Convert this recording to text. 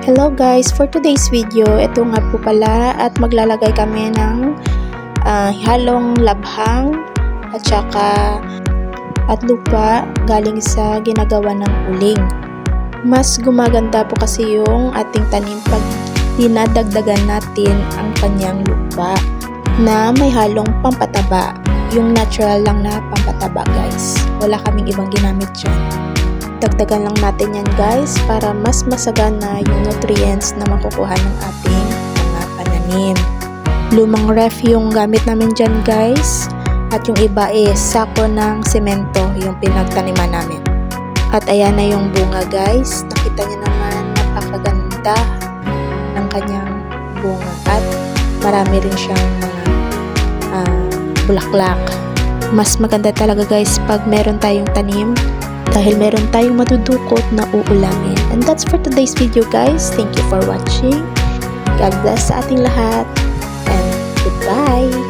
Hello guys, for today's video, ito nga po pala at maglalagay kami ng halong labhang at lupa galing sa ginagawa ng uling. Mas gumaganda po kasi yung ating tanim pag dinadagdagan natin ang kanyang lupa na may halong pampataba. Yung natural lang na pampataba guys. Wala kaming ibang ginamit dyan. Dagdagan lang natin yan guys para mas masagana yung nutrients na makukuha ng ating mga pananim. Lumang ref yung gamit namin dyan guys. At yung iba is sako ng semento yung pinagtaniman namin. At ayan na yung bunga guys. Nakita niyo naman napakaganda ng kanyang bunga. At marami rin siyang mga bulaklak. Mas maganda talaga guys pag meron tayong tanim. Dahil meron tayong madudukot na uulamin. And that's for today's video guys. Thank you for watching. God bless sa ating lahat. And goodbye!